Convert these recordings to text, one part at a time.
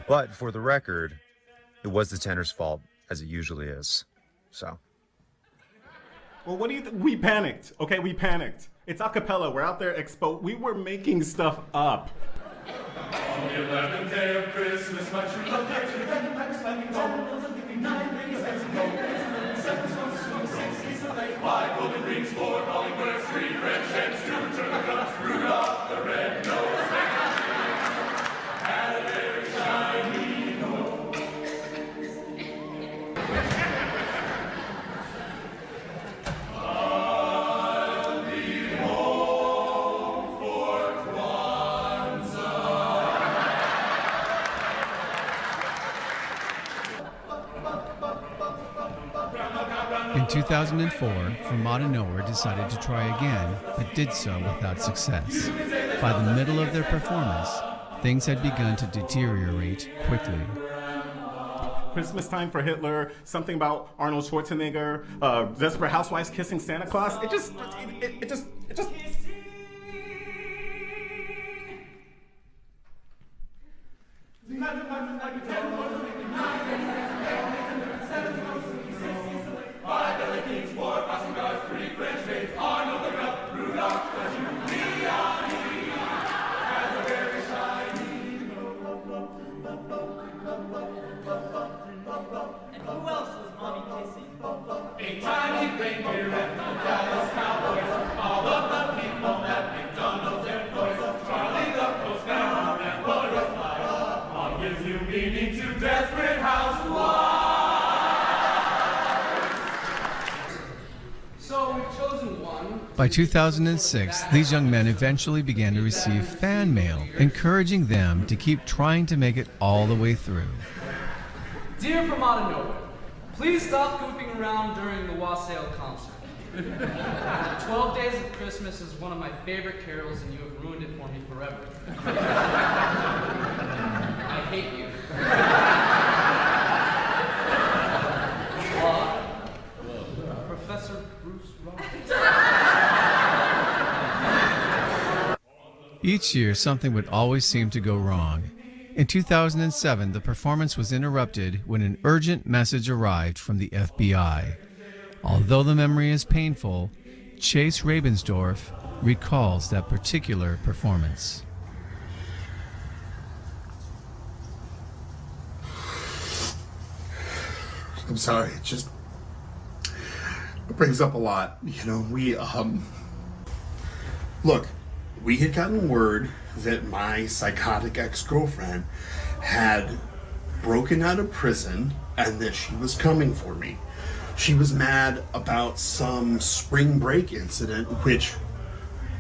But for the record, it was the tenor's fault, as it usually is. So. Well, what do you think? We panicked, okay? We panicked. It's a cappella. We're out there we were making stuff up. On the 11th day of Christmas, my true love came to the bed and pipes like me, 10 bells and 59 rings, and some gold, 7 swans, 6 geese, and 5 golden rings, 4 calling birds, 3 French hens, 2 turtle doves, Rudolph the red-nosed reindeer had a very shiny nose. I'll be home for Kwanzaa. In 2004, From Out of Nowhere decided to try again, but did so without success. By the middle of their performance, things had begun to deteriorate quickly. Christmas Time for Hitler, something about Arnold Schwarzenegger, Desperate Housewives kissing Santa Claus. It just. Who else was mommy kissing? A tiny reindeer and the Dallas Cowboys, all of the people at McDonald's employs, Charlie the postman and butterfly, all gives new meaning to Desperate Housewives. So we've chosen one. By 2006, these young men eventually began to receive fan mail, encouraging them to keep trying to make it all the way through. Dear From Out of Nowhere, please stop goofing around during the Wassail concert. 12 Days of Christmas is one of my favorite carols and you have ruined it for me forever. I hate you. Professor Bruce Ross. Each year, something would always seem to go wrong. In 2007, the performance was interrupted when an urgent message arrived from the FBI. Although the memory is painful, Chase Ravensdorf recalls that particular performance. I'm sorry, it brings up a lot. You know, look, we had gotten word that my psychotic ex-girlfriend had broken out of prison and that she was coming for me. She was mad about some spring break incident, which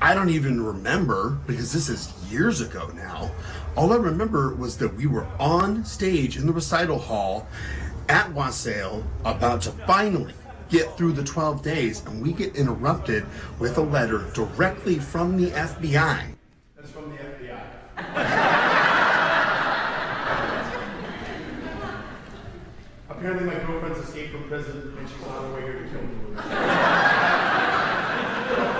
I don't even remember because this is years ago now. All I remember was that we were on stage in the recital hall at Wassail about to finally get through the 12 days, and we get interrupted with a letter directly from the FBI. That's from the FBI. Apparently my girlfriend's escaped from prison and she's on her way here to kill me.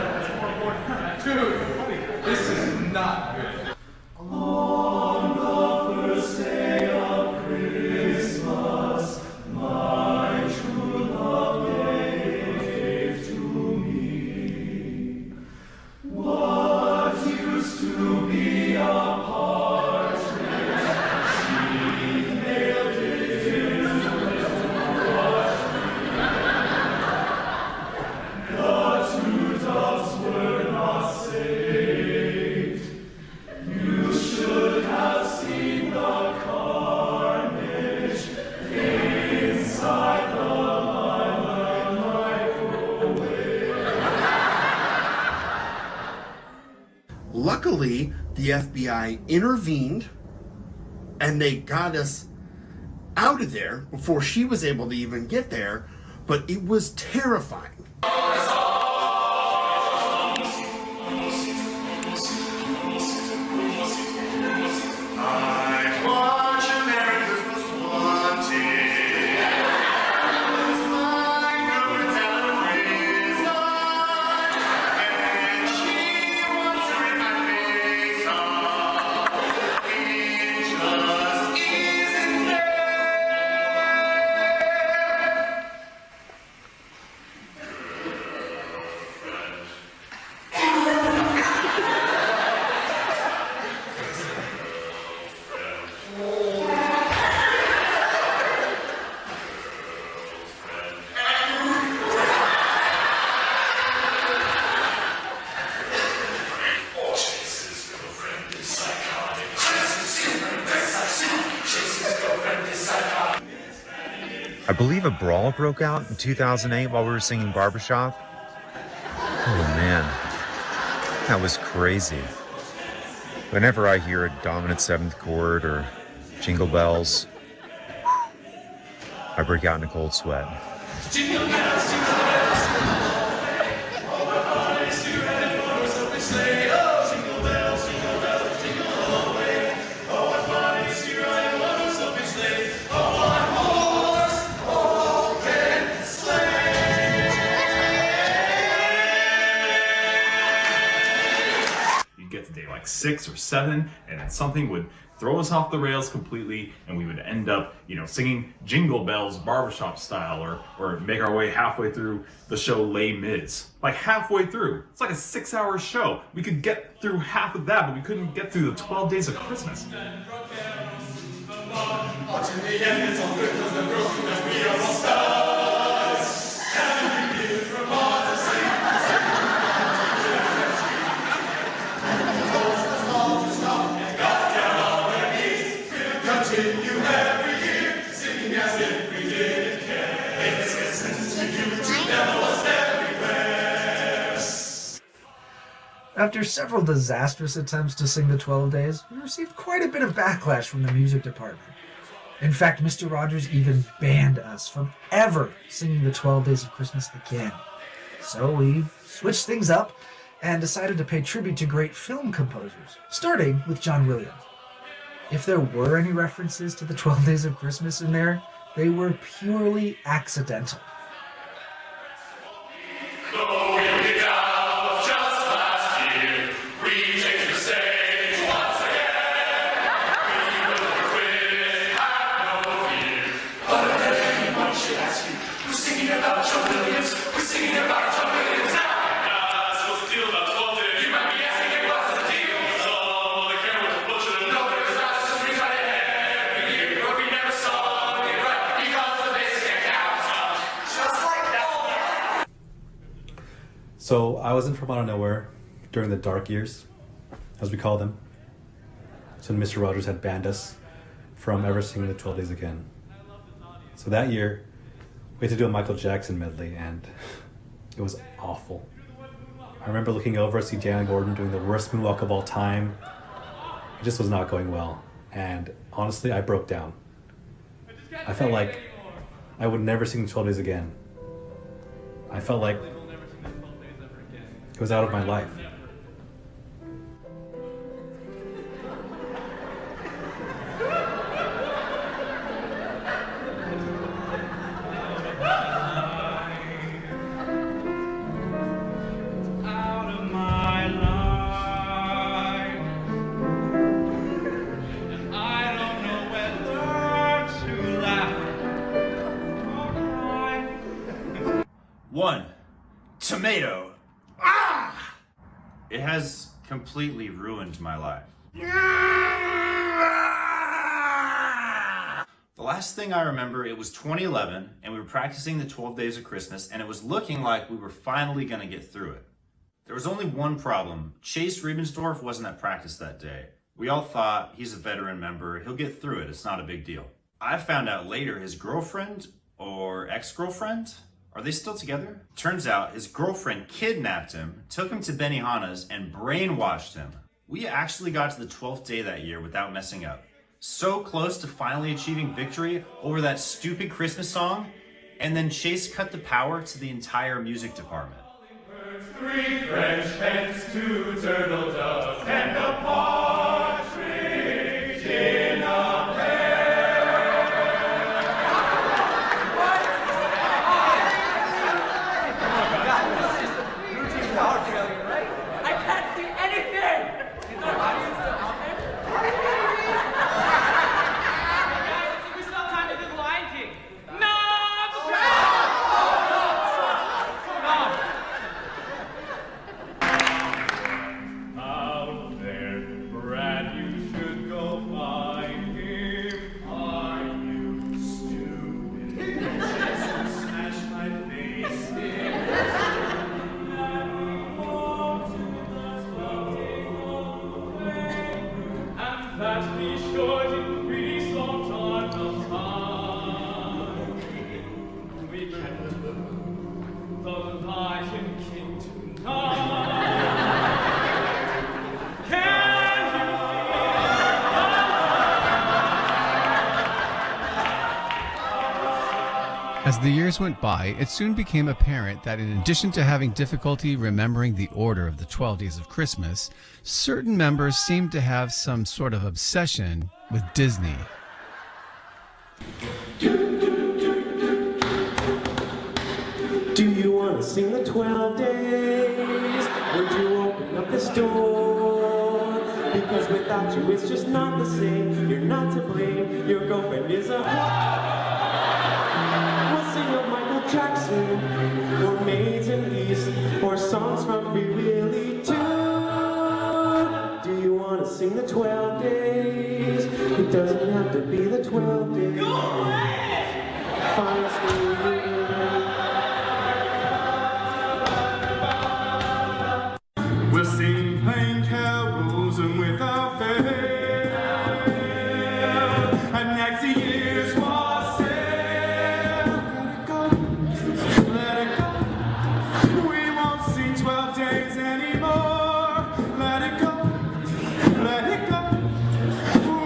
That's more important. Dude, this is not good. On the first day of Christmas, my true love gave to me what used to be a partridge. She nailed it into the brush. The 2 doves were not saved. You should have seen the carnage inside the microwave. Luckily, the FBI intervened and they got us out of there before she was able to even get there, but it was terrifying. I watch America's Most Wanted. As my girlfriend's out of prison, and she wants to rip my face off. It just I believe a brawl broke out in 2008 while we were singing Barbershop. Oh man, that was crazy. Whenever I hear a dominant seventh chord or Jingle Bells, I break out in a cold sweat. Jingle bells, jingle bells, all the boys do and horse open sleigh. Oh, jingle bells, jingle all the way. Oh, what fun it is to ride a horse open sleigh. Oh, one horse open sleigh. You'd get to day like 6 or 7, and then something would throw us off the rails completely, and we would end up, singing Jingle Bells barbershop style, or make our way halfway through the show Les Mis. Like halfway through. It's like a 6-hour show. We could get through half of that, but we couldn't get through the 12 days of Christmas. But in the end, it's all good because the girls think that we are all stars. And we live from Odyssey. Continue every year, singing as if we didn't care. It's Christmas to you, to devils everywhere. After several disastrous attempts to sing the 12 days, we received quite a bit of backlash from the music department. In fact, Mr. Rogers even banned us from ever singing the 12 Days of Christmas again. So we switched things up and decided to pay tribute to great film composers, starting with John Williams. If there were any references to the 12 Days of Christmas in there, they were purely accidental. Though we picked out just last year, we take to the stage once again. We will quit, have no fear. But if anyone should ask you, who's singing about John Williams? Who's singing about John Williams now? What's the deal about 12 days? You might be asking, what's the deal? So, the camera was bullshit. No, there's not. Just retry it every year. But we never saw it right because the basic accounts. Just like that. So I was in from out of nowhere during the dark years, as we call them. So Mr. Rogers had banned us from ever singing the 12 Days again. So that year, we had to do a Michael Jackson medley, and it was awful. I remember looking over to see Diana Gordon doing the worst moonwalk of all time. It just was not going well. And honestly, I broke down. I felt like I would never sing 12 Days again. I felt like it was out of my life. Out of my life, and I don't know whether to laugh or cry. 1. Tomato. It has completely ruined my life. The last thing I remember, it was 2011, and we were practicing the 12 Days of Christmas, and it was looking like we were finally gonna get through it. There was only one problem. Chase Riebensdorf wasn't at practice that day. We all thought, he's a veteran member, he'll get through it, it's not a big deal. I found out later his girlfriend, or ex-girlfriend, are they still together? Turns out his girlfriend kidnapped him, took him to Benihana's, and brainwashed him. We actually got to the 12th day that year without messing up. So close to finally achieving victory over that stupid Christmas song, and then Chase cut the power to the entire music department. 3 French hens, 2 turtle doves, and a partridge in a pear. Routine power failure, right? I can't see anything! Is our audience still out there? Guys, I think we still have time to do the Lion King. No! Out there, Brad, you should go find him. Are you stupid? Just smash my face in. And that be short in pretty short time of time. As the years went by, it soon became apparent that in addition to having difficulty remembering the order of the 12 Days of Christmas, certain members seemed to have some sort of obsession with Disney. Do you want to sing the 12 days? Would you open up this door? Because without you it's just not the same. You're not to blame. Your girlfriend is a... We'll sing of Michael Jackson, or Maids in East, or songs from Free Willy too. Do you want to sing the 12 days? It doesn't have to be the 12 days. Go away! Fine, we'll sing plain carols and without fail, and next year's wassail. Let it go, we won't sing 12 days anymore. Let it go, let it go,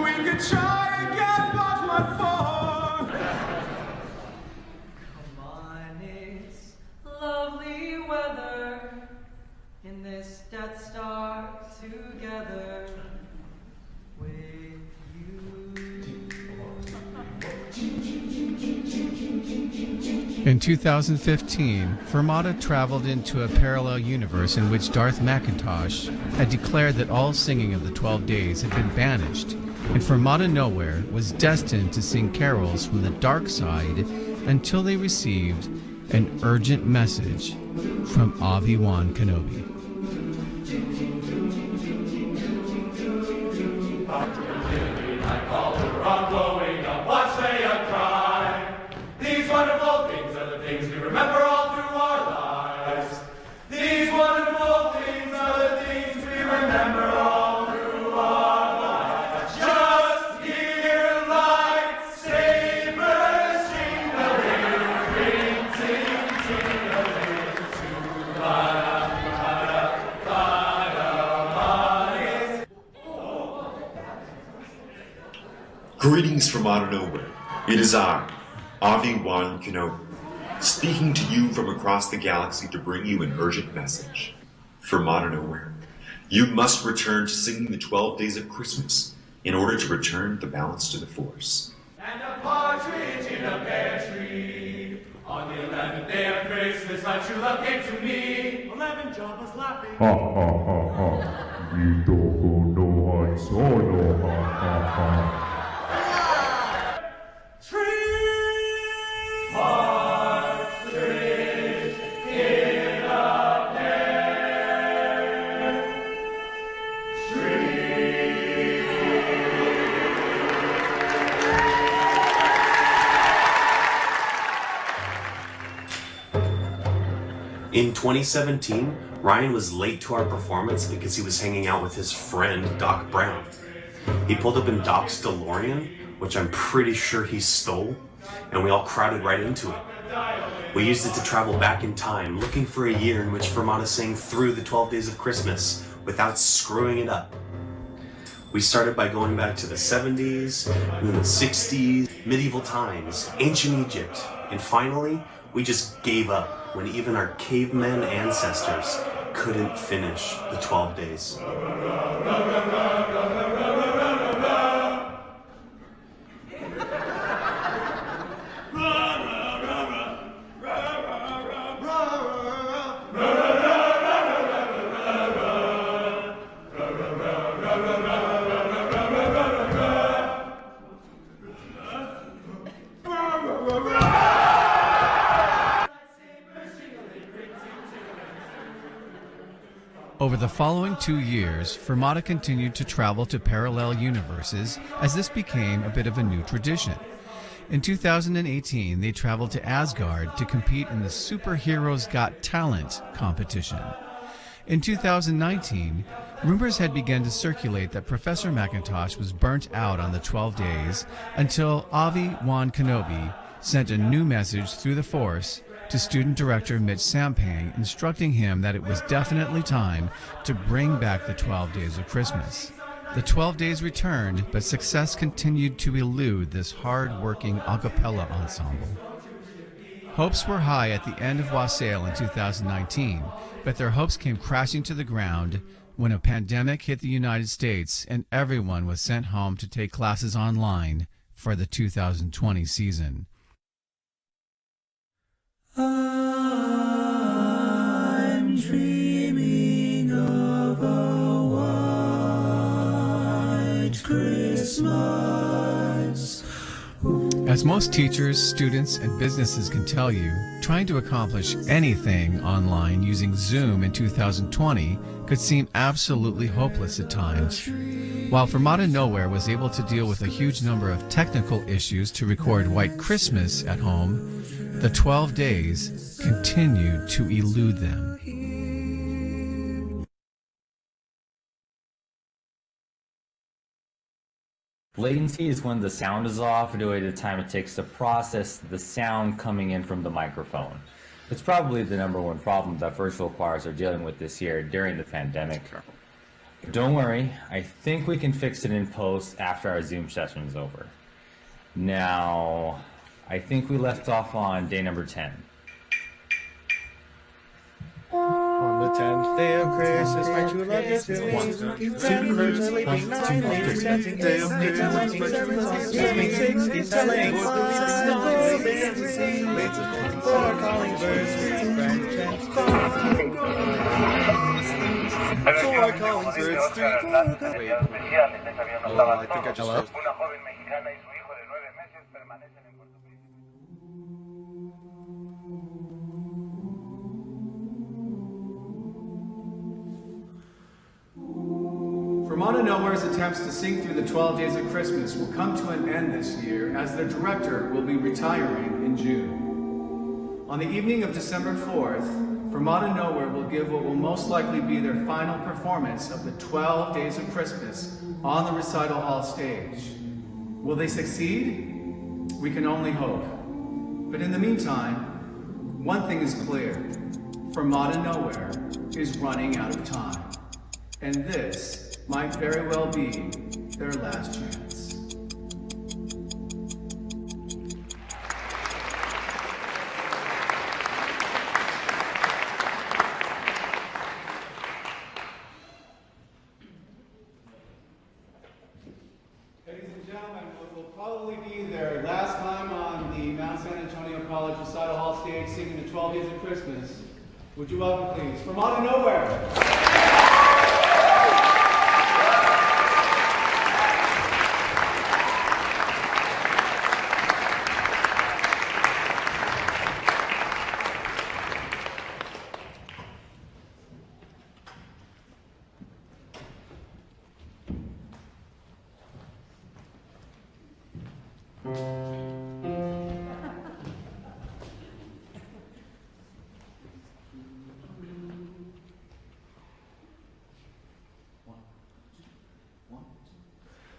we could try again, but what for? Come on, it's lovely weather in this Death Star together with you. In 2015, Fermata traveled into a parallel universe in which Darth McIntosh had declared that all singing of the 12 days had been banished, and Fermata Nowhere was destined to sing carols from the dark side until they received an urgent message from Obi-Wan Kenobi. Growing up, watch they cry. These wonderful things are the things we remember all through our lives. These wonderful things are the things we remember all through our lives. Just hear lightsabers jingling, ring, ting, ting-a-ling, to Greetings from out of nowhere. It is I, Obi-Wan Kenobi, speaking to you from across the galaxy to bring you an urgent message. From out of nowhere, you must return to singing the 12 days of Christmas in order to return the balance to the Force. and a partridge in a pear tree. On the 11th day of Christmas, my true love came to me. 11 jobbers laughing. Ha ha ha ha. Mitoko no Han Solo. Ha ha ha. Partridge in a pear tree. In 2017, Ryan was late to our performance because he was hanging out with his friend Doc Brown. He pulled up in Doc's DeLorean, which I'm pretty sure he stole, and we all crowded right into it. We used it to travel back in time, looking for a year in which Fermata sang through the 12 Days of Christmas without screwing it up. We started by going back to the 70s, and then the 60s, medieval times, ancient Egypt, and finally, we just gave up when even our cavemen ancestors couldn't finish the 12 days. Over the following 2 years, Fermata continued to travel to parallel universes as this became a bit of a new tradition. In 2018, they traveled to Asgard to compete in the Superheroes Got Talent competition. In 2019, rumors had begun to circulate that Professor McIntosh was burnt out on the 12 days until Obi-Wan Kenobi sent a new message through the Force to student director Mitch Sampang, instructing him that it was definitely time to bring back the 12 Days of Christmas. The 12 days returned, but success continued to elude this hard-working a cappella ensemble. Hopes were high at the end of Wassail in 2019, but their hopes came crashing to the ground when a pandemic hit the United States and everyone was sent home to take classes online for the 2020 season. I'm dreaming of a white Christmas. As most teachers, students, and businesses can tell you, trying to accomplish anything online using Zoom in 2020 could seem absolutely hopeless at times. While Vermont Nowhere was able to deal with a huge number of technical issues to record White Christmas at home, the 12 days continued to elude them. Latency is when the sound is off due to the time it takes to process the sound coming in from the microphone. It's probably the number one problem that virtual choirs are dealing with this year during the pandemic. Don't worry, I think we can fix it in post after our Zoom session is over. Now, I think we left off on day number 10. On the 10th day of Christmas, my true love gets to me. Seven birds sleeping, 9 ladies dancing, 8 7, 6 telling, 4 calling birds, 3 French and 4 calling birds, 3 Wait. Oh, I think I just froze. Vermont Nowhere's attempts to sing through the 12 Days of Christmas will come to an end this year as their director will be retiring in June. On the evening of December 4th, Vermont Nowhere will give what will most likely be their final performance of the 12 Days of Christmas on the recital hall stage. Will they succeed? We can only hope. But in the meantime, one thing is clear. Vermont Nowhere is running out of time. And this might very well be their last chance. Ladies and gentlemen, what will probably be their last time on the Mount San Antonio College Recital Hall stage singing the 12 Days of Christmas. Would you welcome, please, Vermont Nowhere?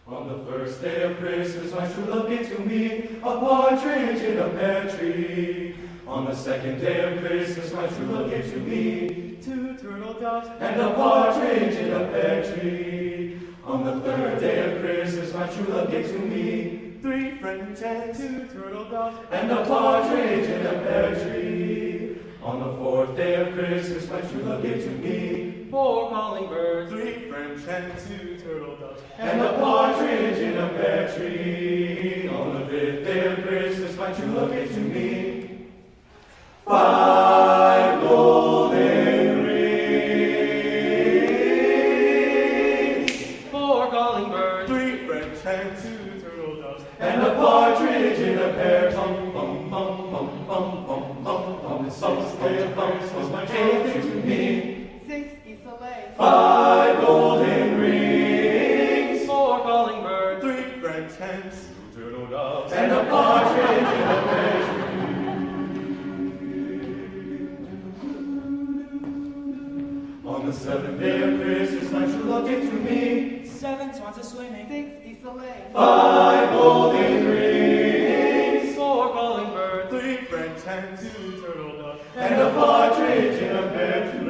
On the first day of Christmas, my true love gave to me a partridge in a pear tree. On the second day of Christmas, my true love gave to me 2 turtle doves and a partridge in a pear tree. On the third day of Christmas, my true love gave to me 3 French hens, 2 turtle doves and a partridge in a pear tree. On the fourth day of Christmas, my true love gave to me 4 calling birds, 3 French hens, 2 turtle doves and a partridge in a pear tree. On the fifth day of Christmas, my true love gave to me 5 golden rings, 4 calling birds, 3 French hens, 2 turtle doves and a partridge in a pear. Bum bum bum bum bum bum bum bum. The sixth day of Christmas, my true love gave to me 5 golden rings, 4 calling birds, 3 French hens, 2 turtle doves and a partridge in a pear tree. On the seventh day of Christmas, my true love gave to me 7 swans a swimming, 6 geese a laying, 5 golden rings, 4 calling birds, 3 French hens, 2 turtle doves and a partridge in a pear tree.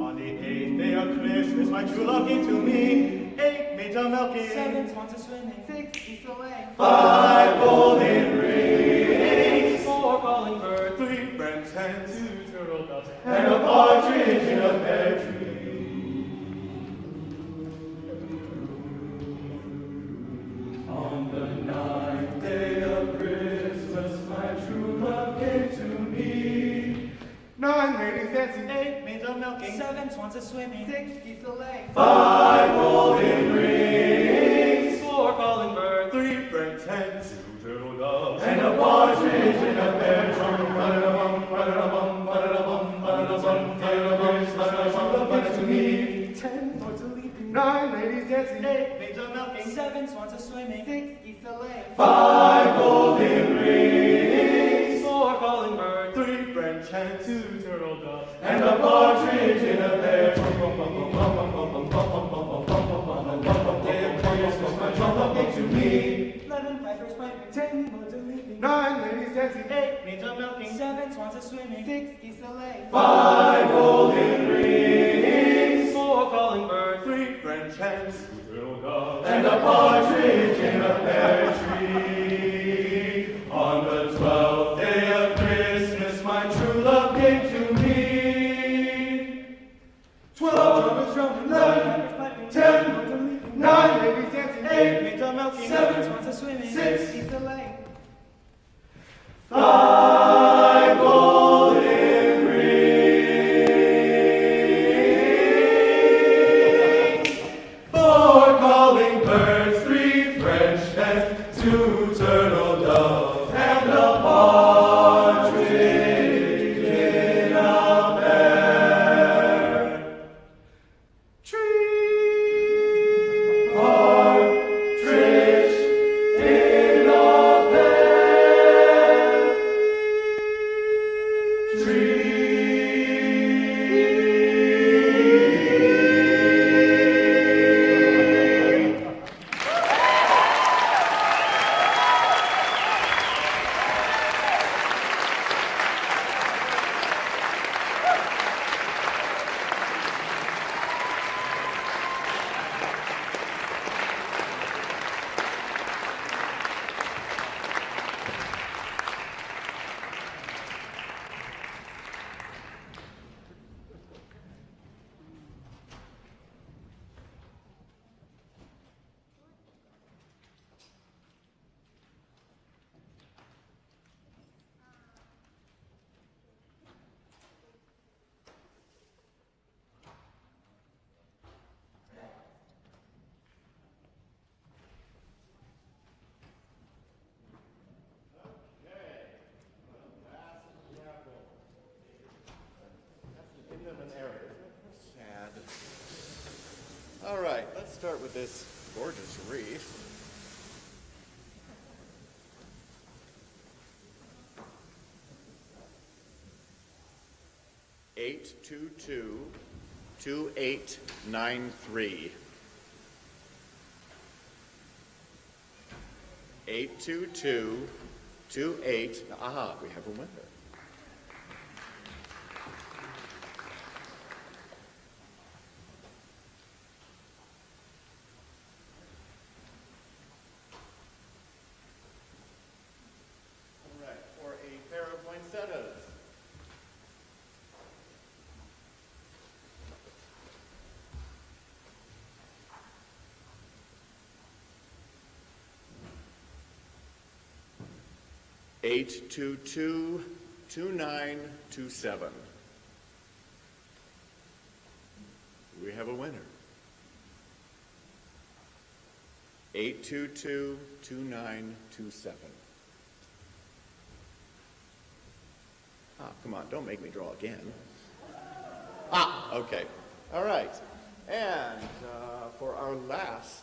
On the 8th day of Christmas, Christmas my true love gave to me. 8 maids a milking. 7 swans a swimming. 6 geese a laying. 5 golden rings. 4 calling birds. 3 French hens. 2 turtle doves. And a partridge in a pear tree. On the 9th day of Christmas my true love gave to me. 9 ladies dancing. 8 maids a milking. 7 swans a swimming. 6 geese a laying. 5 golden rings. 4 calling birds. 3 French hens. 2 turtle doves. And a partridge in a pear tree. Ba-da-da-bum, ba-da-da-bum, ba-da-da-bum, ba-da-da-bum, ba-da-da-bum, ba-da-da-bum, give to me. 10 lords a leaping. 9 ladies dancing. 8 maids a milking. 7 swans a swimming. 6 geese a laying. 5 golden rings. 4 calling birds. 3 French hens. 2 turtle doves. And a partridge in a pear tree. Christmas my true love gave to me. 11 pipers piping. 10 lords a leaping. 9 ladies dancing. 8 maids a milking. 7 swans a swimming. 6 geese a laying. 5 golden rings. 4 calling birds. 3 French hens. 2 turtle doves. And a partridge in a pear tree. On the 12th day of Christmas my true love gave to me. 12 trumpets drumming. 11, 10, 9 ladies dancing. 8 maids a milking. 7 swans a swimming. 6 geese a laying. 5 golden rings. 4 calling birds. 3 French hens. 2 turtle doves. And a partridge in a pear tree. Partridge in a pear tree. All right, let's start with this gorgeous wreath. Eight 2893. 82228. Aha, we have a winner. All right, for a pair of poinsettias. Eight 2927. We have a winner. 8222927. Ah, come on, don't make me draw again. Ah, okay. All right. And for our last.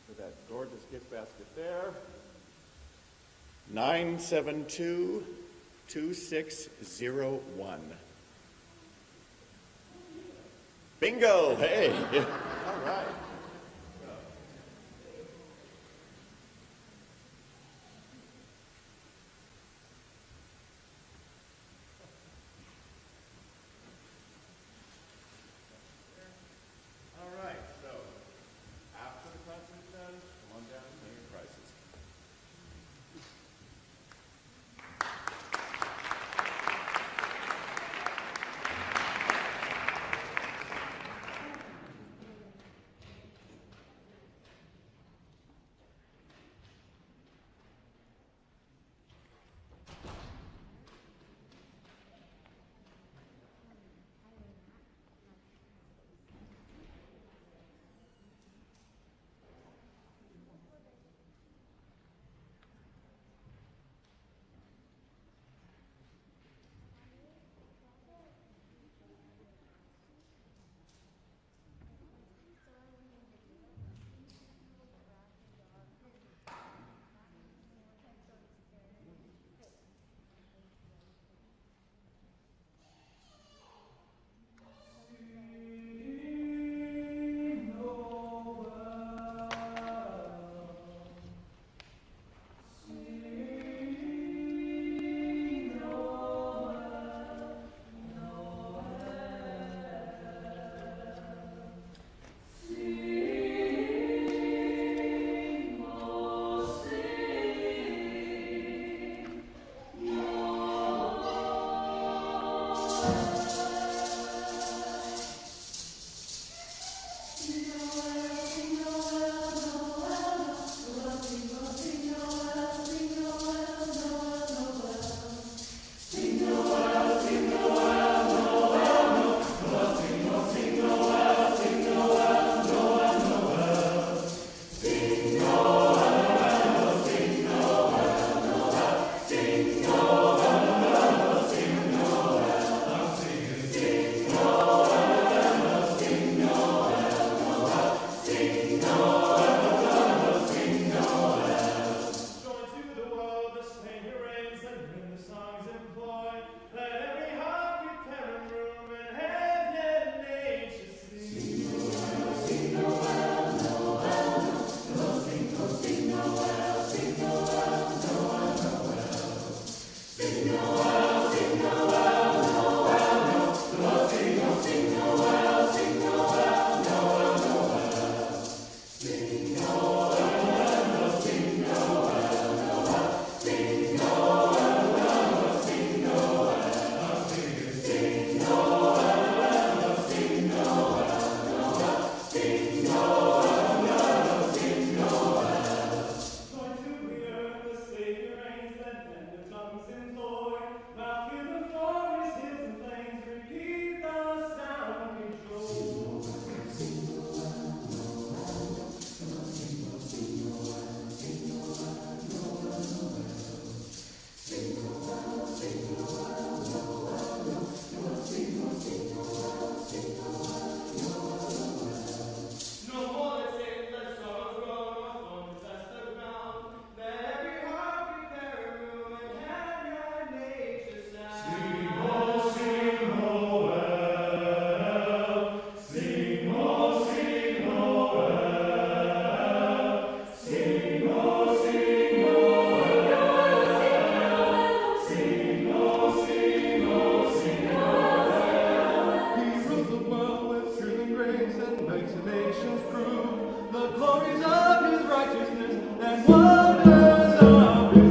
For that gorgeous gift basket there. 9722601. Bingo! Hey! All right. glories of his righteousness and wonders of his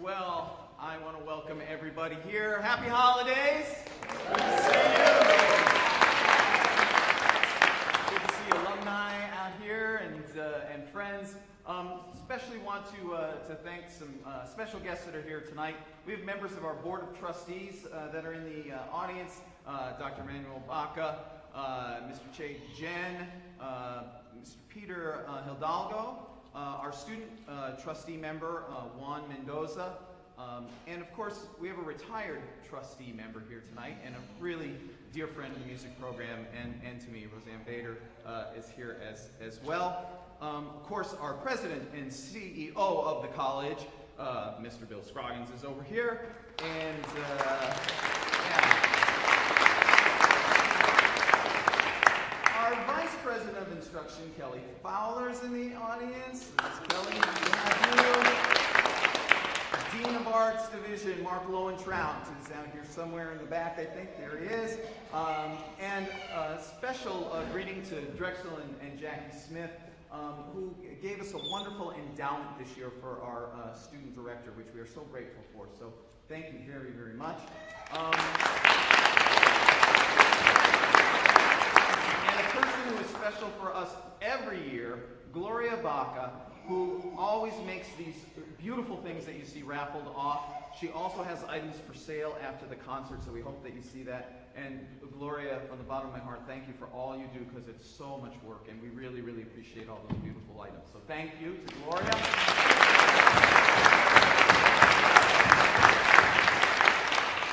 Well, I want to welcome everybody here. Happy holidays. Good to see you. Good to see alumni out here and friends. Especially want to thank some special guests that are here tonight. We have members of our Board of Trustees that are in the audience. Dr. Manuel Baca, Mr. Che Jen, Mr. Peter Hidalgo, our student trustee member, Juan Mendoza, and of course, we have a retired trustee member here tonight, and a really dear friend of the music program, and to me, Roseanne Bader, is here as well. Of course, our president and CEO of the college, Mr. Bill Scroggins, is over here, and our vice president of instruction, Kelly Fowler's in the audience. Kelly, Dean of Arts Division, Mark Lowentrout, is out here somewhere in the back, I think. There he is. And a special greeting to Drexel and Jackie Smith, who gave us a wonderful endowment this year for our student director, which we are so grateful for. So thank you very, very much. And a person who is special for us every year, Gloria Baca, who always makes these beautiful things that you see raffled off. She also has items for sale after the concert, so we hope that you see that. And Gloria, from the bottom of my heart, thank you for all you do, because it's so much work, and we really, really appreciate all those beautiful items. So thank you to Gloria.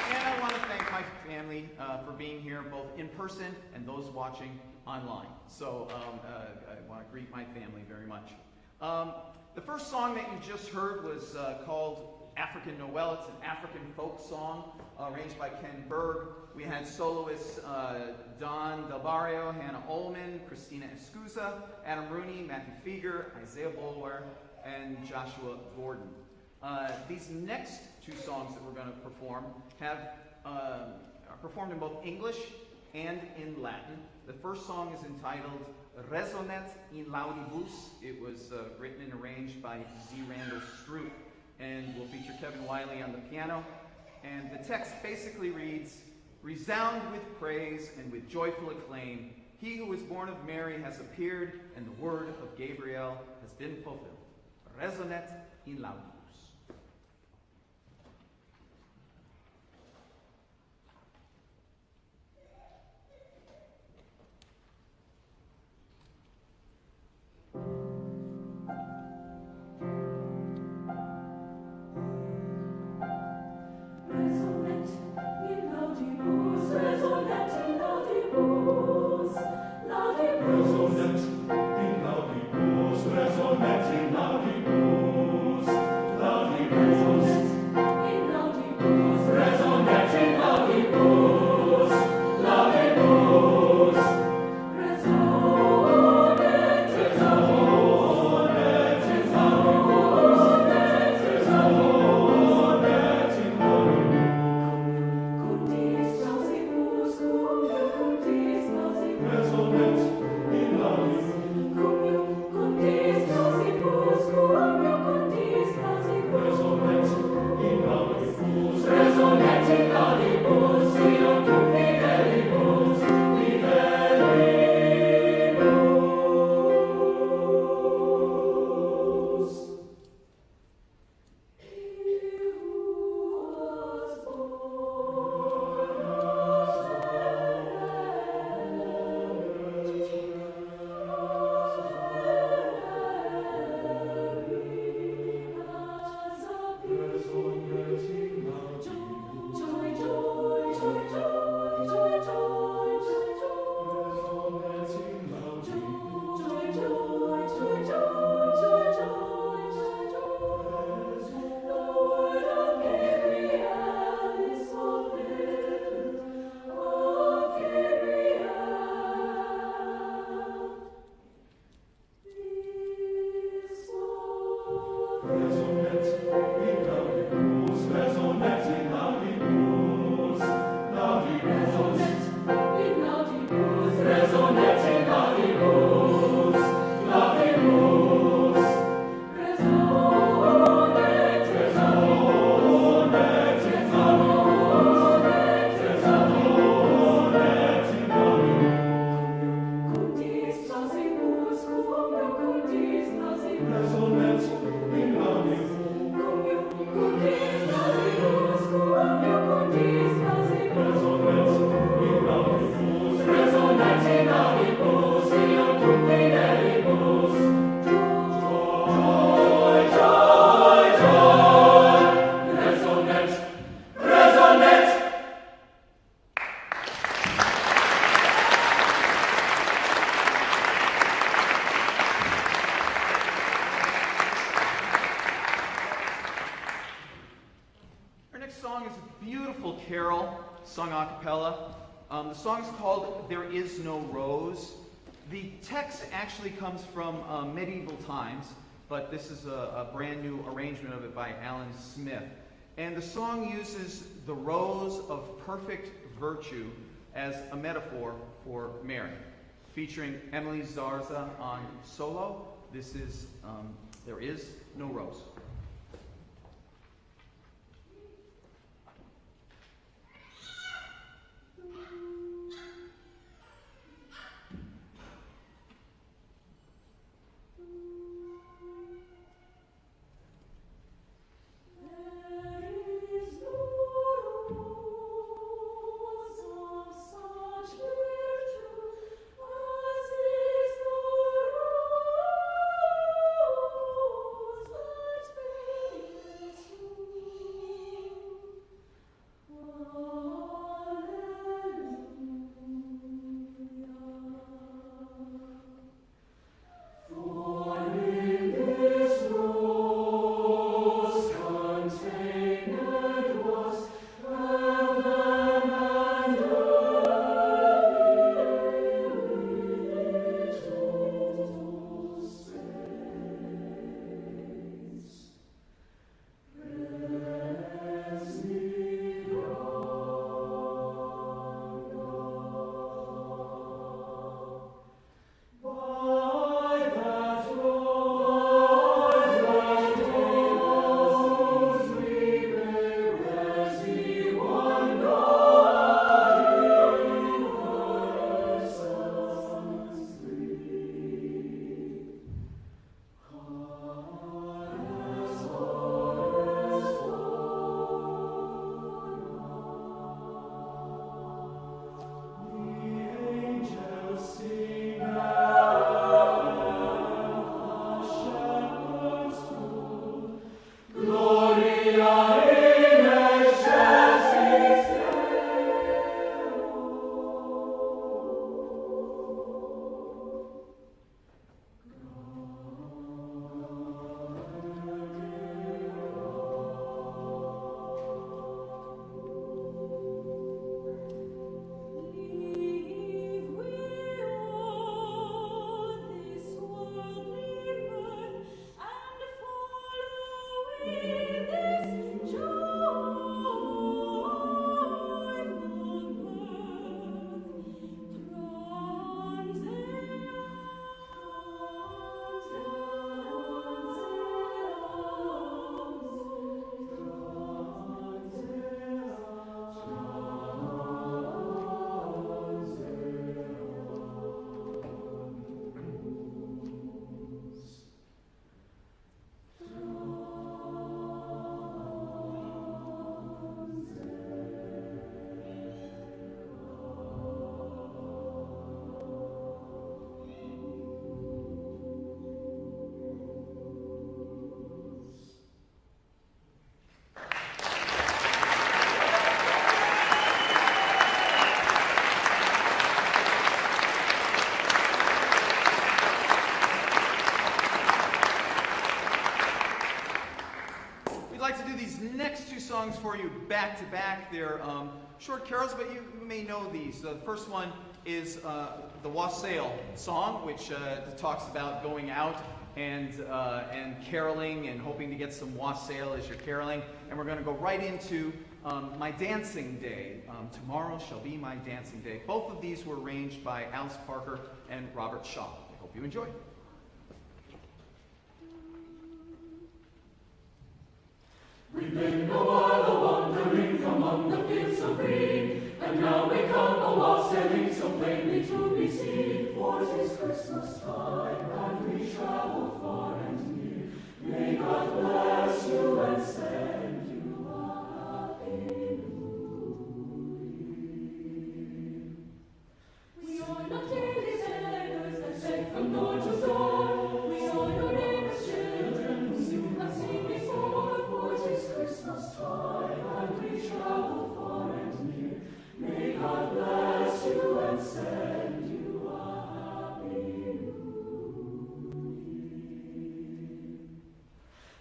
And I want to thank my family for being here, both in person and those watching online. So I want to greet my family very much. The first song that you just heard was called African Noel. It's an African folk song arranged by Ken Berg. We had soloists Don Del Barrio, Hannah Ullman, Christina Escusa, Adam Rooney, Matthew Feger, Isaiah Bulwer, and Joshua Gordon. These next two songs that we're going to perform are performed in both English and in Latin. The first song is entitled Resonet in Laudibus. It was written and arranged by Z. Randall Stroop, and will feature Kevin Wiley on the piano. And the text basically reads, "Resound with praise and with joyful acclaim. He who was born of Mary has appeared, and the word of Gabriel has been fulfilled. Resonet in Laudibus." Resonet in laudibus, sung a cappella. The song is called There Is No Rose. The text actually comes from medieval times, but this is a brand new arrangement of it by Alan Smith. And the song uses the rose of perfect virtue as a metaphor for Mary, featuring Emily Zarza on solo. This is There Is No Rose. Songs for you back to back. They're short carols, but you may know these. The first one is the Wassail song, which talks about going out and caroling and hoping to get some wassail as you're caroling. And we're going to go right into My Dancing Day. Tomorrow shall be my dancing day. Both of these were arranged by Alice Parker and Robert Shaw. I hope you enjoy. We've been a while wandering among the fields so green, and now we come a-wassailing so plainly to be seen. For 'tis Christmas time, and we travel far and near. May God bless you and send you a happy New Year. We are not daily beggars that beg from door to door. We are your neighbors' children whom you have seen before. For 'tis Christmas time, and we travel far and near. May God bless you and send you a happy New Year.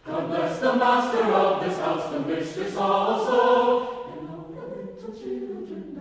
God bless the master of this house, the mistress also, and all the little children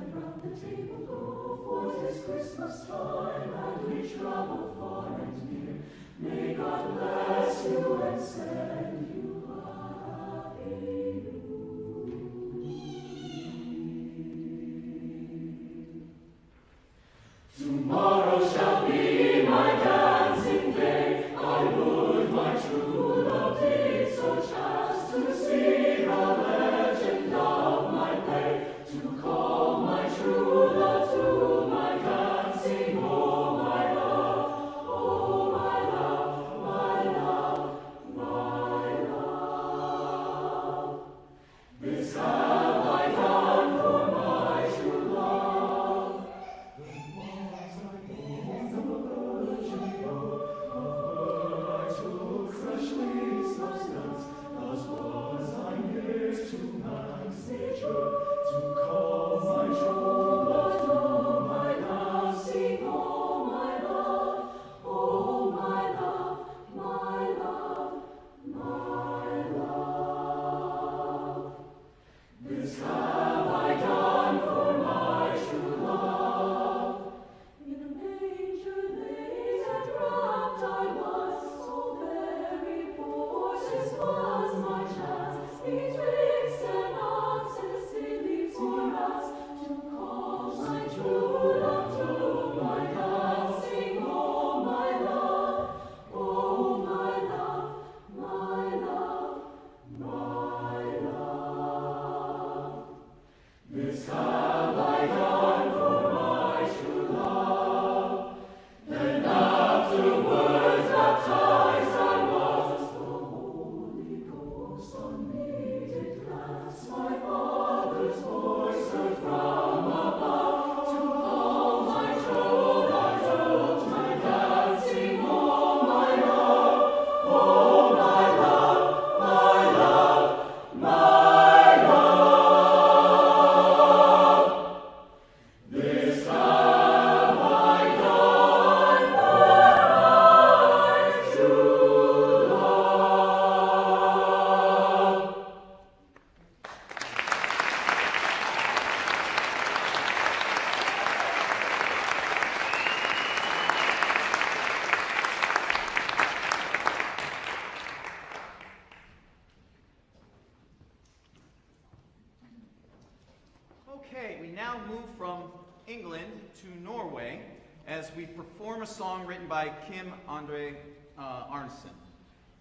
Okay, we now move from England to Norway as we perform a song written by Kim Andre Arnesen.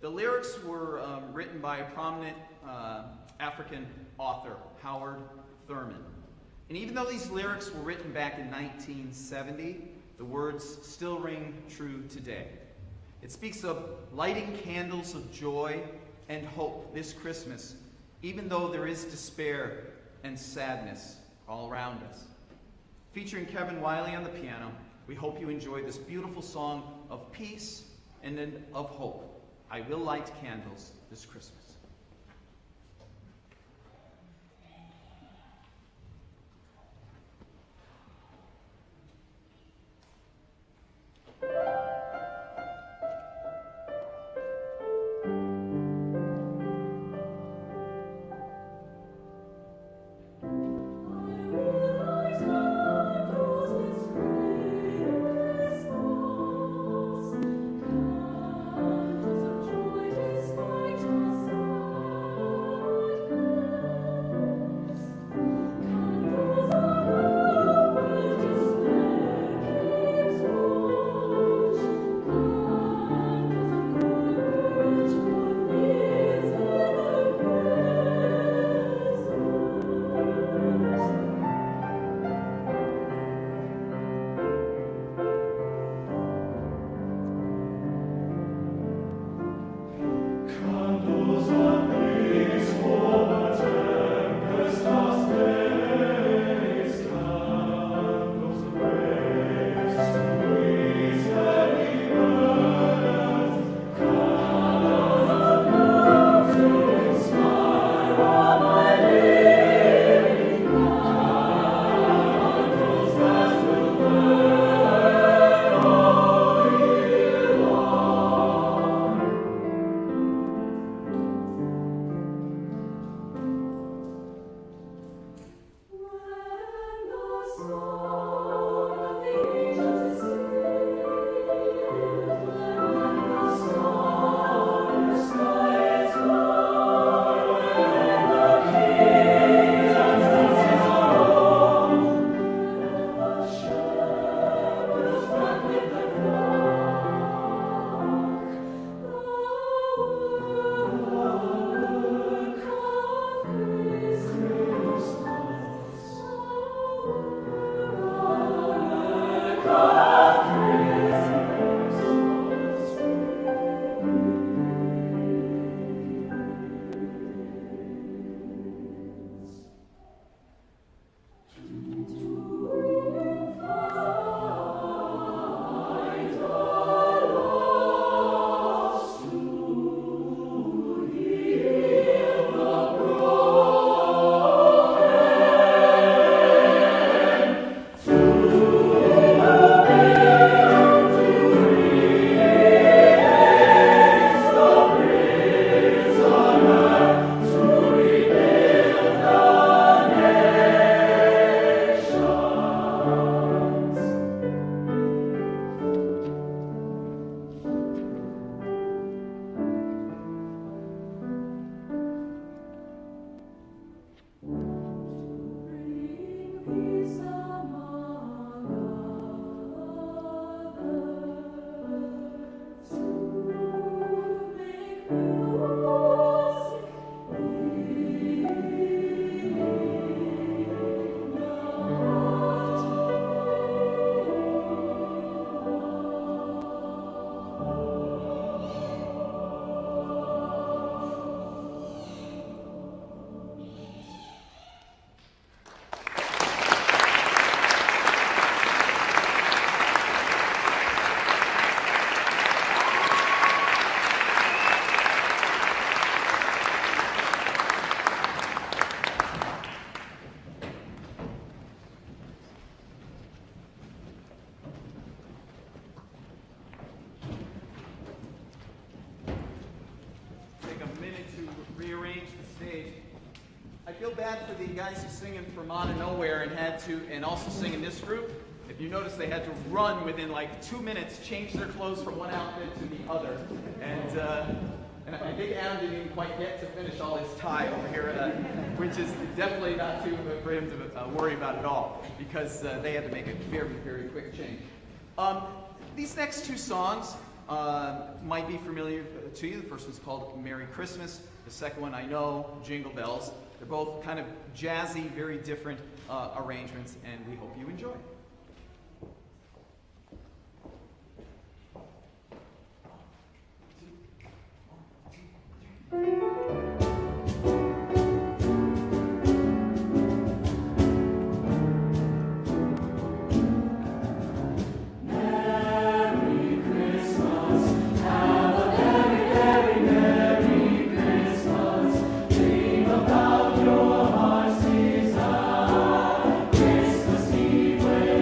The lyrics were written by a prominent African author, Howard Thurman. And even though these lyrics were written back in 1970, the words still ring true today. It speaks of lighting candles of joy and hope this Christmas, even though there is despair and sadness all around us. Featuring Kevin Wiley on the piano, we hope you enjoy this beautiful song of peace and of hope. I will light candles this Christmas. Despite us feel bad for the guys who singing from out of nowhere and also sing in this group. If you notice, they had to run within like 2 minutes, change their clothes from one outfit to the other. And I think Adam didn't even quite get to finish all his tie over here, which is definitely not too for him to worry about at all, because they had to make a very, very quick change. These next two songs might be familiar to you. The first one's called Merry Christmas. The second one, I know, Jingle Bells. They're both kind of jazzy, very different arrangements, and we hope you enjoy. Christmas Eve.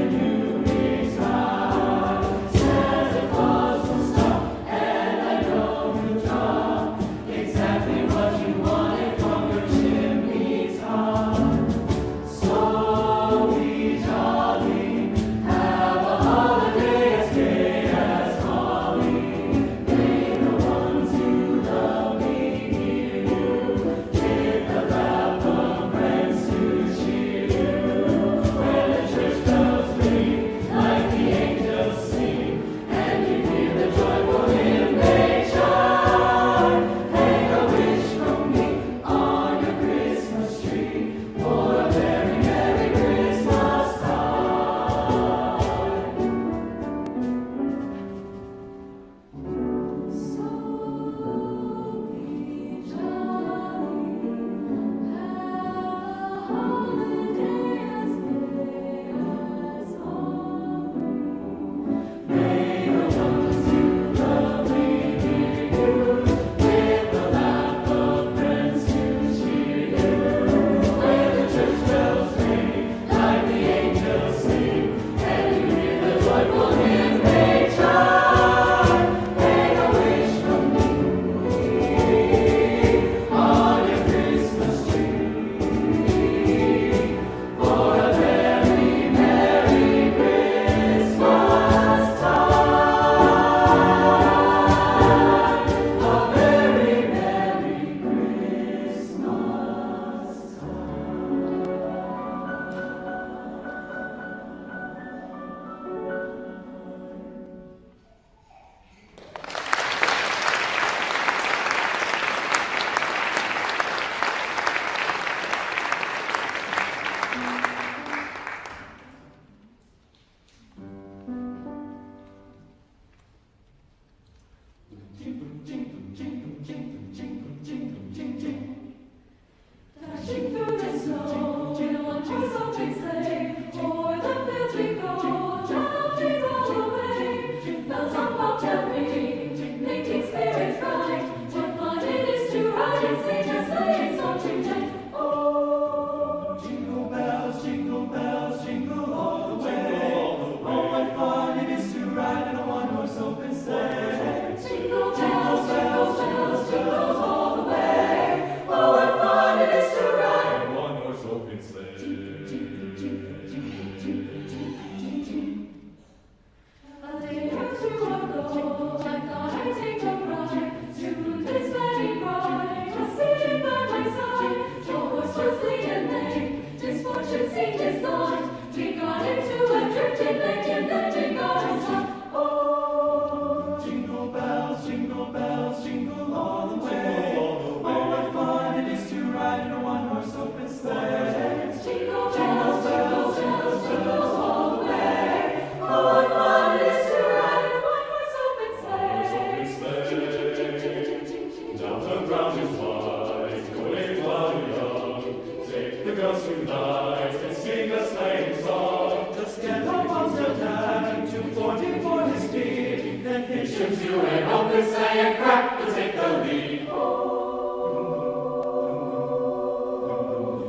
Benedictions you and opus say and crack will take the lead.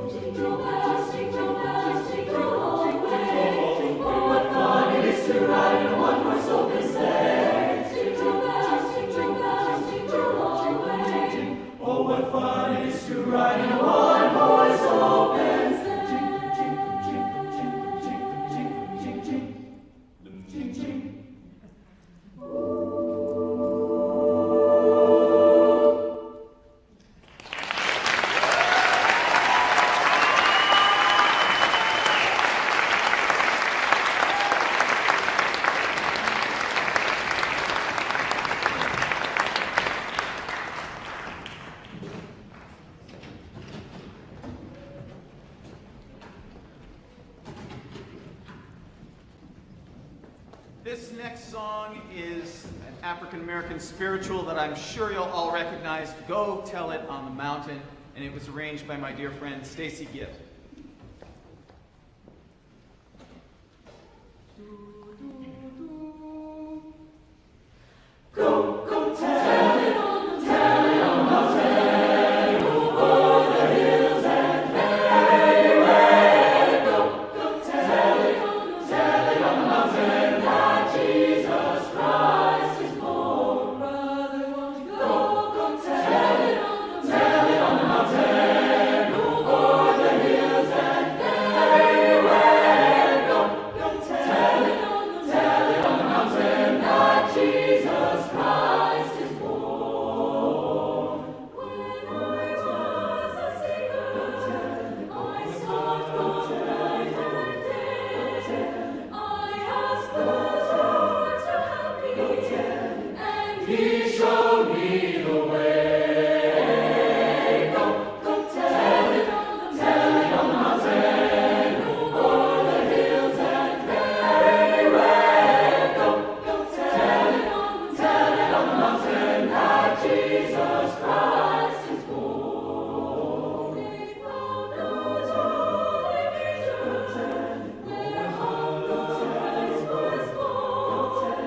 Jingle bells, jingle bells, jingle all the way. Oh, what fun it is to ride in a one-horse open sleigh. Jingle bells, jingle bells, jingle all the way. Oh, what fun it is to ride in a one-horse open sleigh. This next song is an African-American spiritual that I'm sure you'll all recognize, Go Tell It on the Mountain, and it was arranged by my dear friend Stacy Gibb. Go, go, tell it on the mountain, over the hills and everywhere. Go, go, tell it on the mountain that Jesus Christ is born. Brother, won't you go, go, tell it on the mountain, over the hills and everywhere. Go, go, tell it on the mountain that Jesus Christ is born. When I was a sinner, I sought God night and day. I asked the Lord to help me, and He showed me the way. Go, go, tell it on the mountain, over the hills and everywhere. Go, go, tell it on the mountain that Jesus Christ is born. They found out all the manger, where humble Christ was born,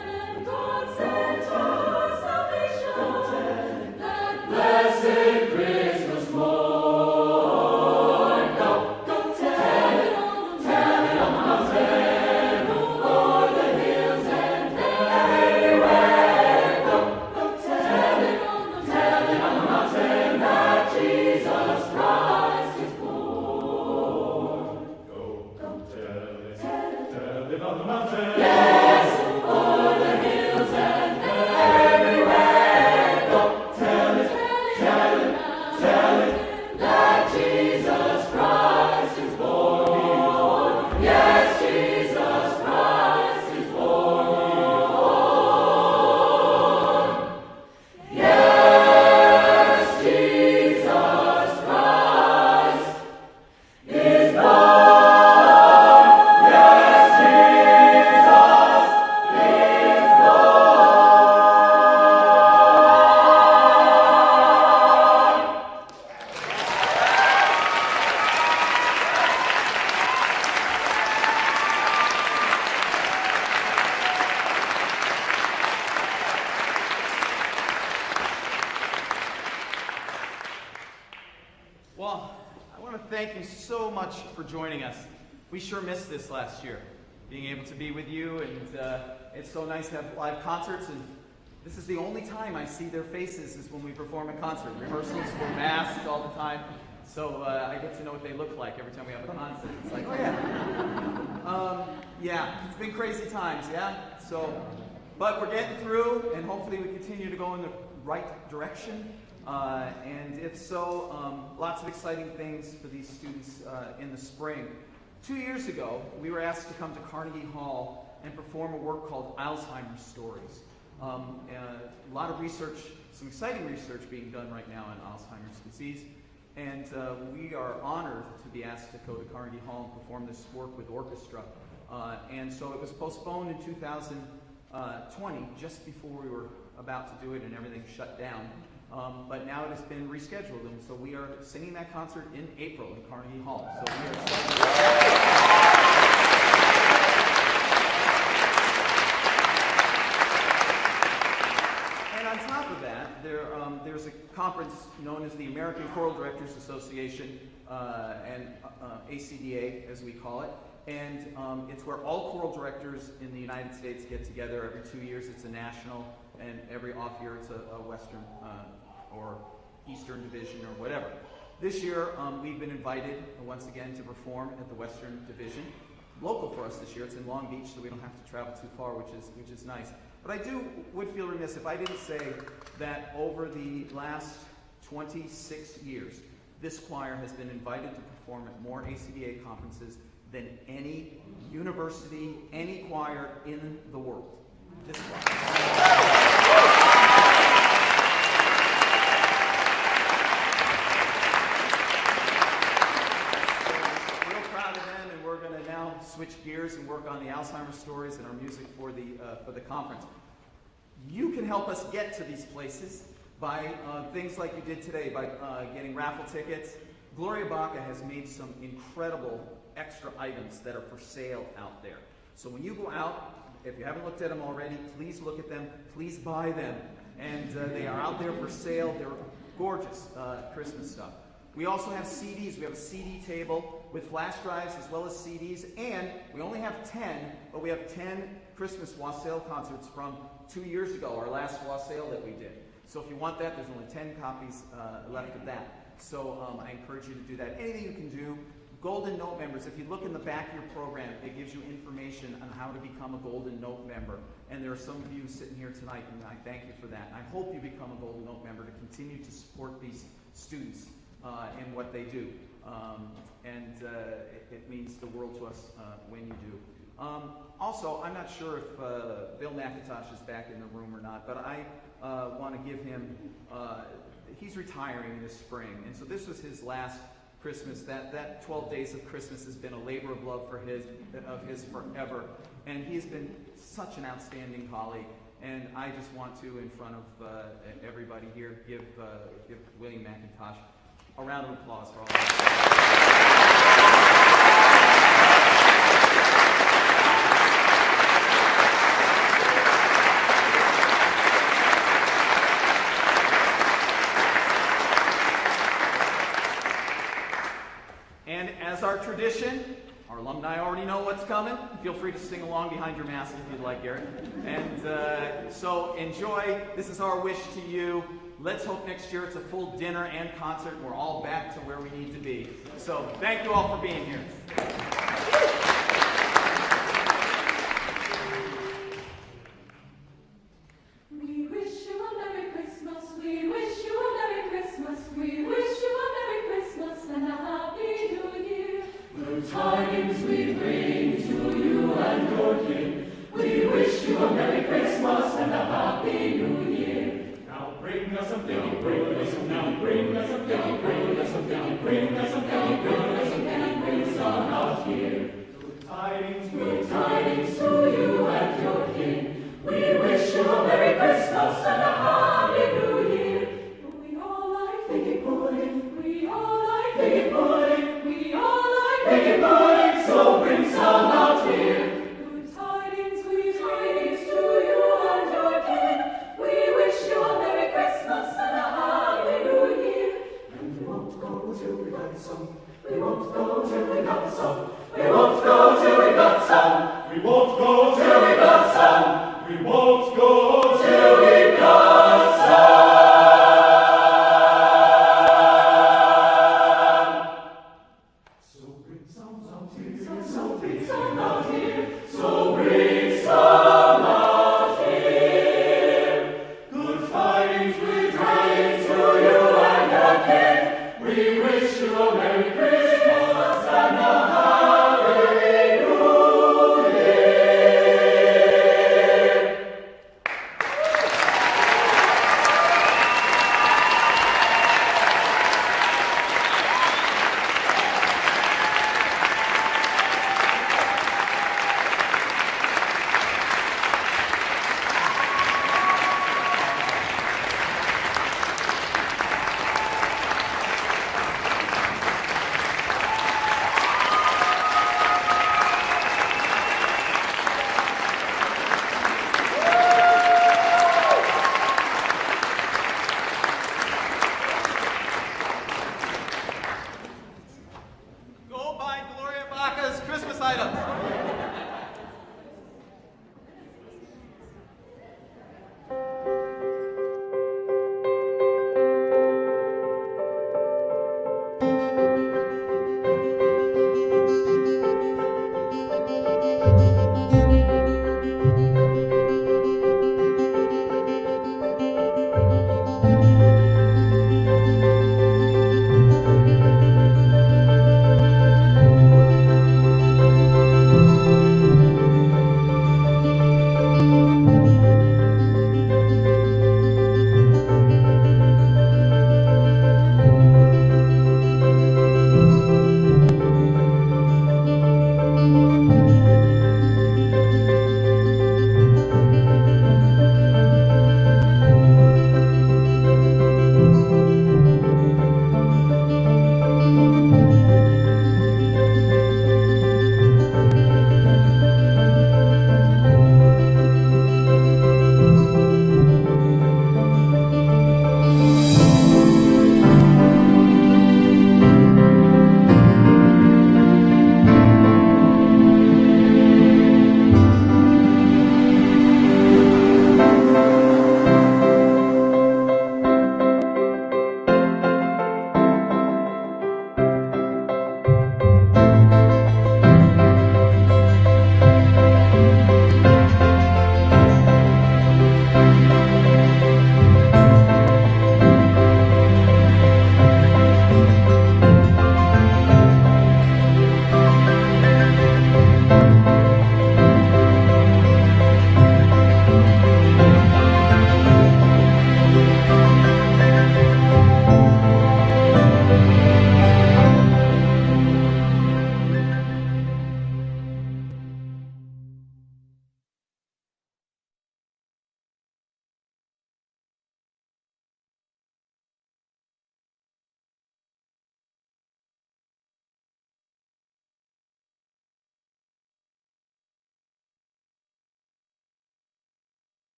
and God sent us salvation, that blessed Christmas morn. Go, go, tell it on the mountain, over the hills and everywhere. Go, go, tell it on the mountain that Jesus Christ is born. Go, go, tell it on the mountain. Yes, over the hills and everywhere. Go, tell it, that Jesus Christ is born. Yes, Jesus Christ is born. Yes, Jesus Christ is born. Yes, Well, I want to thank you so much for joining us. We sure missed this last year, being able to be with you, and it's so nice to have live concerts, and this is the only time I see their faces is when we perform a concert. Rehearsals, we're masked all the time, so I get to know what they look like every time we have a concert. It's like, oh yeah. Yeah, it's been crazy times, yeah? So, but we're getting through, and hopefully we continue to go in the right direction. And if so, lots of exciting things for these students in the spring. 2 years ago, we were asked to come to Carnegie Hall and perform a work called Alzheimer's Stories. A lot of research, some exciting research being done right now on Alzheimer's disease. And we are honored to be asked to go to Carnegie Hall and perform this work with orchestra. And so it was postponed in 2020, just before we were about to do it and everything shut down. But now it has been rescheduled, and so we are singing that concert in April in Carnegie Hall. So we are conference known as the American Choral Directors Association, and ACDA, as we call it. And it's where all choral directors in the United States get together every 2 years. It's a national, and every off year it's a Western or Eastern Division or whatever. This year, we've been invited once again to perform at the Western Division. Local for us this year. It's in Long Beach, so we don't have to travel too far, which is nice. But I would feel remiss if I didn't say that over the last 26 years, this choir has been invited to perform at more ACDA conferences than any university, any choir in the world. This choir. Switch gears and work on the Alzheimer's stories and our music for the conference. You can help us get to these places by things like you did today, by getting raffle tickets. Gloria Baca has made some incredible extra items that are for sale out there. So when you go out, if you haven't looked at them already, please look at them, please buy them. And they are out there for sale. They're gorgeous Christmas stuff. We also have CDs. We have a CD table with flash drives as well as CDs, and we only have 10, but we have 10 Christmas wassail concerts from 2 years ago, our last wassail that we did. So if you want that, there's only 10 copies left of that. So I encourage you to do that. Anything you can do. Golden Note members, if you look in the back of your program, it gives you information on how to become a Golden Note member. And there are some of you sitting here tonight, and I thank you for that. I hope you become a Golden Note member to continue to support these students in what they do. It means the world to us when you do. Also, I'm not sure if Bill McIntosh is back in the room or not, but I want to give him, he's retiring this spring, and so this was his last Christmas. That 12 Days of Christmas has been a labor of love of his forever, and he's been such an outstanding colleague. And I just want to, in front of everybody here, give William McIntosh a round of applause for all of that. And as our tradition, our alumni already know what's coming. Feel free to sing along behind your mask if you'd like, Garrett. And so enjoy. This is our wish to you. Let's hope next year it's a full dinner and concert and we're all back to where we need to be. So thank you all for being here. We wish you a Merry Christmas. We wish you a Merry Christmas. We wish you a Merry Christmas and a Happy New Year. Good tidings we bring to you and your King. We wish you a Merry Christmas and a Happy New Year. Bring us a penny, bring us a penny, bring us a penny, bring us a penny, bring us a penny, bring us a penny, bring some out here. Good tidings to you and your King. We wish you a Merry Christmas and a Happy New Year. We all like figgy pudding, we all like figgy pudding, we all like figgy pudding, so bring some out here. Good tidings to you and your King. We wish you a Merry Christmas and a Happy New Year. And we won't go till we got some. We won't go till we got some. We won't go till we got some. We won't go till we got some. We won't go till we got